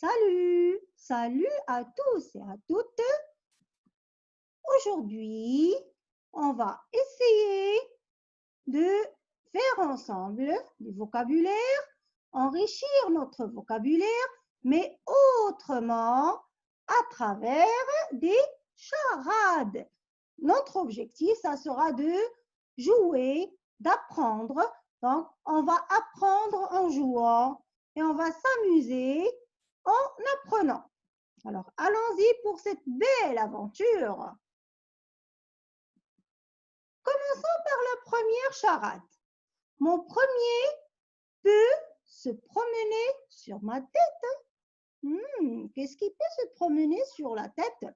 Salut, salut à tous et à toutes. Aujourd'hui, on va essayer de faire ensemble du vocabulaire, enrichir notre vocabulaire, mais autrement à travers des charades. Notre objectif, ça sera de jouer, d'apprendre. Donc, on va apprendre en jouant et on va s'amuser en apprenant. Alors, allons-y pour cette belle aventure. Commençons par la première charade. Mon premier peut se promener sur ma tête. Qu'est-ce qui peut se promener sur la tête?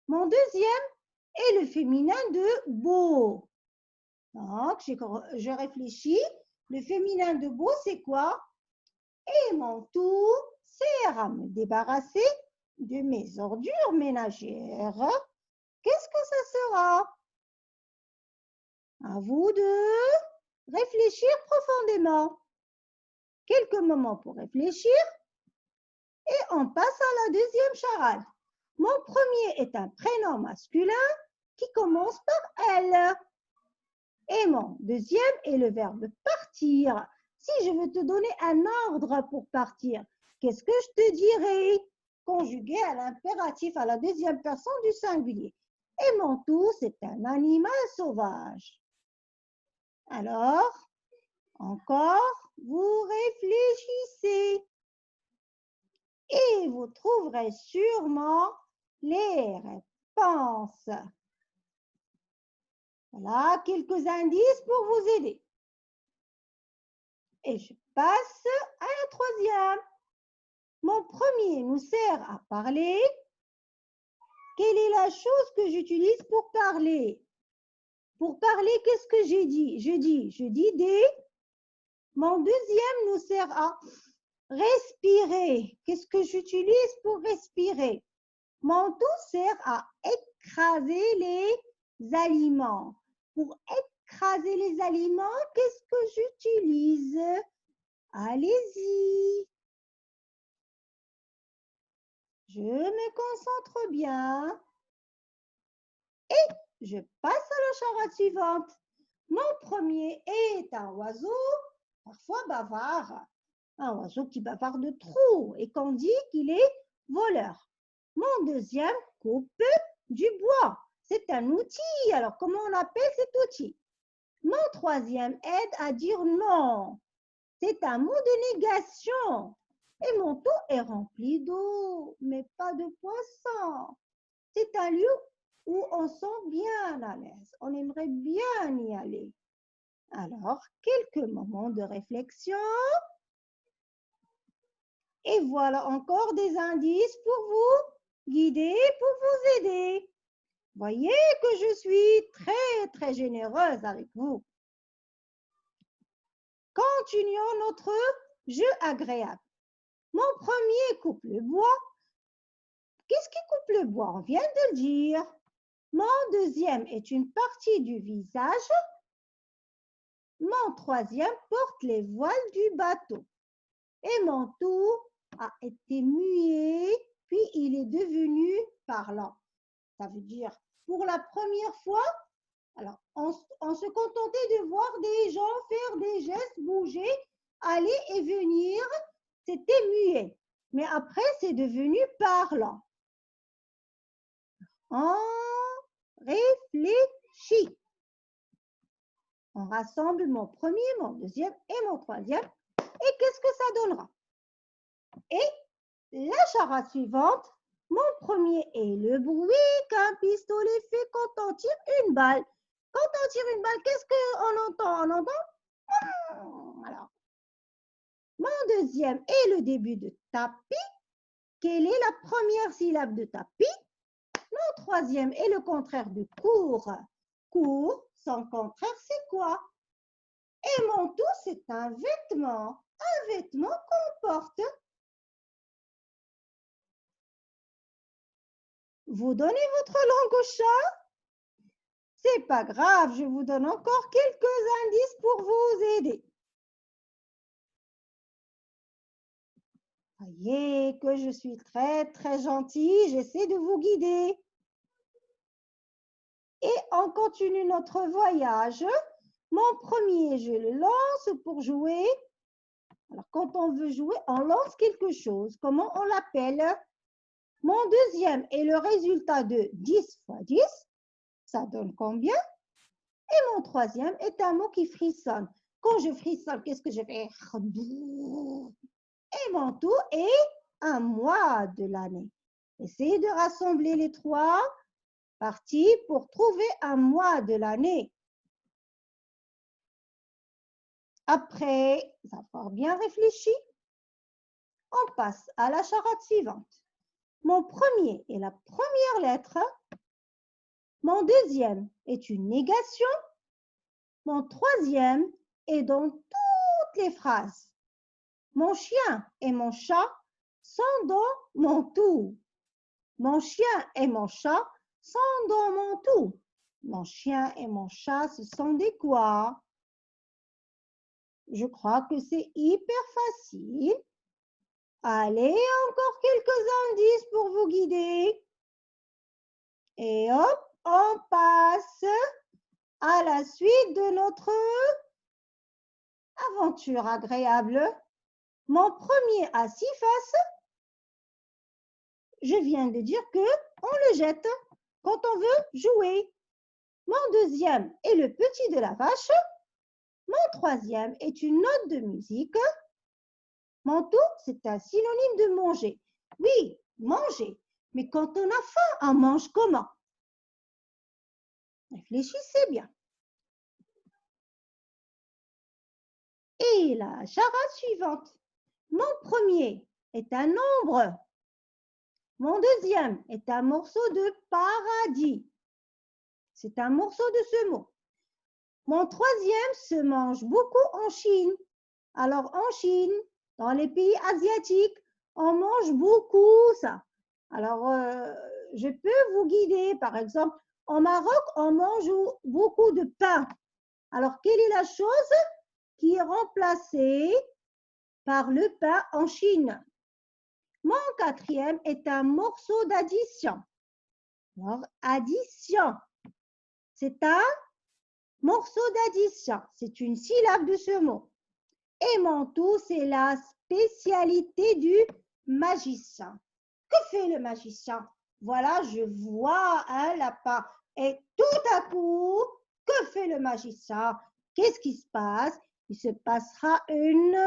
Mon deuxième est le féminin de beau. Donc, je réfléchis. Le féminin de beau, c'est quoi? Et mon tour sert à me débarrasser de mes ordures ménagères. Qu'est-ce que ça sera? À vous de réfléchir profondément. Quelques moments pour réfléchir et on passe à la deuxième charade. Mon premier est un prénom masculin qui commence par elle. Et mon deuxième est le verbe partir. Si je veux te donner un ordre pour partir, qu'est-ce que je te dirais? Conjugué à l'impératif à la deuxième personne du singulier. Et mon tout, c'est un animal sauvage. Alors, encore, vous réfléchissez et vous trouverez sûrement les réponses. Voilà quelques indices pour vous aider. Et je passe à la troisième. Mon premier nous sert à parler. Quelle est la chose que j'utilise pour parler? Pour parler, qu'est-ce que j'ai dit? Je dis des. Mon deuxième nous sert à respirer. Qu'est-ce que j'utilise pour respirer? Mon tout sert à écraser les aliments. Pour écraser les aliments, qu'est-ce que j'utilise? Allez-y. Je me concentre bien. Et je passe à la charade suivante. Mon premier est un oiseau, parfois bavard. Un oiseau qui bavarde trop et qu'on dit qu'il est voleur. Mon deuxième coupe du bois. C'est un outil. Alors, comment on appelle cet outil? Mon troisième aide à dire non. C'est un mot de négation. Et mon tout est rempli d'eau, mais pas de poissons. C'est un lieu où on sent bien à l'aise. On aimerait bien y aller. Alors, quelques moments de réflexion. Et voilà encore des indices pour vous guider, pour vous aider. Voyez que je suis très, très généreuse avec vous. Continuons notre jeu agréable. Mon premier coupe le bois. Qu'est-ce qui coupe le bois? On vient de le dire. Mon deuxième est une partie du visage. Mon troisième porte les voiles du bateau. Et mon tour a été muet, puis il est devenu parlant. Ça veut dire, pour la première fois, alors on se contentait de voir des gens faire des gestes, bouger, aller et venir. C'était muet. Mais après, c'est devenu parlant. On réfléchit. On rassemble mon premier, mon deuxième et mon troisième. Et qu'est-ce que ça donnera? Et la charade suivante, mon premier est le bruit qu'un pistolet fait quand on tire une balle. Quand on tire une balle, qu'est-ce qu'on entend? On entend? Alors, mon deuxième est le début de tapis. Quelle est la première syllabe de tapis? Mon troisième est le contraire de court. Court, son contraire, c'est quoi? Et mon tout, c'est un vêtement. Un vêtement qu'on porte. Vous donnez votre langue au chat? C'est pas grave, je vous donne encore quelques indices pour vous aider. Voyez que je suis très, très gentille. J'essaie de vous guider. Et on continue notre voyage. Mon premier, je le lance pour jouer. Alors, quand on veut jouer, on lance quelque chose. Comment on l'appelle? Mon deuxième est le résultat de 10 fois 10. Ça donne combien? Et mon troisième est un mot qui frissonne. Quand je frissonne, qu'est-ce que je fais? Et mon tout est un mois de l'année. Essayez de rassembler les trois parties pour trouver un mois de l'année. Après avoir bien réfléchi, on passe à la charade suivante. Mon premier est la première lettre. Mon deuxième est une négation. Mon troisième est dans toutes les phrases. Mon chien et mon chat sont dans mon tout. Mon chien et mon chat sont dans mon tout. Mon chien et mon chat, ce sont des quoi? Je crois que c'est hyper facile. Allez, encore quelques indices pour vous guider. Et hop, on passe à la suite de notre aventure agréable. Mon premier a 6 faces. Je viens de dire que on le jette quand on veut jouer. Mon deuxième est le petit de la vache. Mon troisième est une note de musique. Mon tout, c'est un synonyme de manger. Oui, manger. Mais quand on a faim, on mange comment? Réfléchissez bien. Et la charade suivante. Mon premier est un nombre. Mon deuxième est un morceau de paradis. C'est un morceau de ce mot. Mon troisième se mange beaucoup en Chine. Alors en Chine, dans les pays asiatiques, on mange beaucoup ça. Alors, je peux vous guider. Par exemple, au Maroc, on mange beaucoup de pain. Alors, quelle est la chose qui est remplacée par le pain en Chine? Mon quatrième est un morceau d'addition. Alors, addition, c'est un morceau d'addition. C'est une syllabe de ce mot. Et mon tout, c'est la spécialité du magicien. Que fait le magicien? Voilà, je vois un lapin. Et tout à coup, que fait le magicien? Qu'est-ce qui se passe? Il se passera une...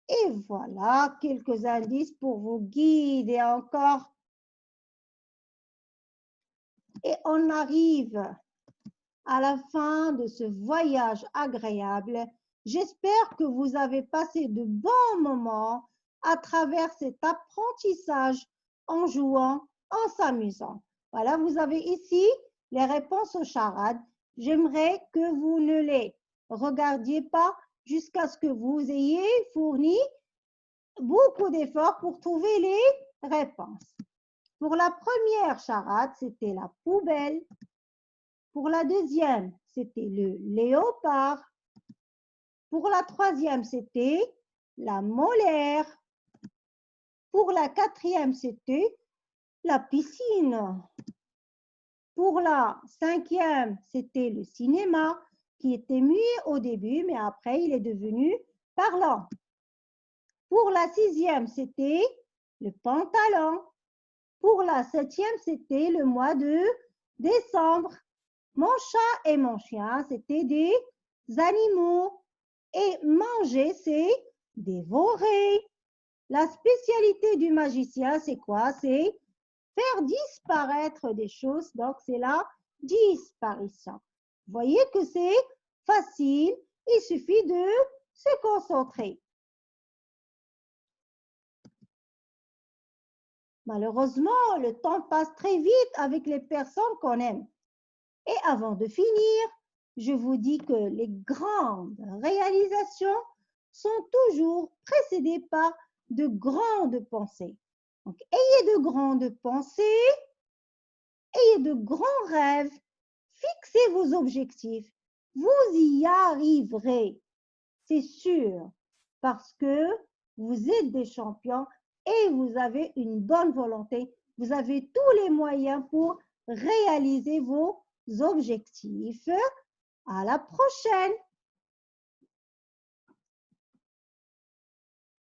Et voilà quelques indices pour vous guider encore. Et on arrive à la fin de ce voyage agréable. J'espère que vous avez passé de bons moments à travers cet apprentissage en jouant, en s'amusant. Voilà, vous avez ici les réponses aux charades. J'aimerais que vous ne les regardiez pas jusqu'à ce que vous ayez fourni beaucoup d'efforts pour trouver les réponses. Pour la première charade, c'était la poubelle. Pour la deuxième, c'était le léopard. Pour la troisième, c'était la molaire. Pour la quatrième, c'était la piscine. Pour la cinquième, c'était le cinéma qui était muet au début, mais après, il est devenu parlant. Pour la sixième, c'était le pantalon. Pour la septième, c'était le mois de décembre. Mon chat et mon chien, c'était des animaux. Et manger, c'est dévorer. La spécialité du magicien, c'est quoi? C'est faire disparaître des choses. Donc, c'est la disparition. Vous voyez que c'est facile. Il suffit de se concentrer. Malheureusement, le temps passe très vite avec les personnes qu'on aime. Et avant de finir, je vous dis que les grandes réalisations sont toujours précédées par de grandes pensées. Donc, ayez de grandes pensées, ayez de grands rêves, fixez vos objectifs. Vous y arriverez. c'est sûr, parce que vous êtes des champions et vous avez une bonne volonté. Vous avez tous les moyens pour réaliser vos objectifs. À la prochaine!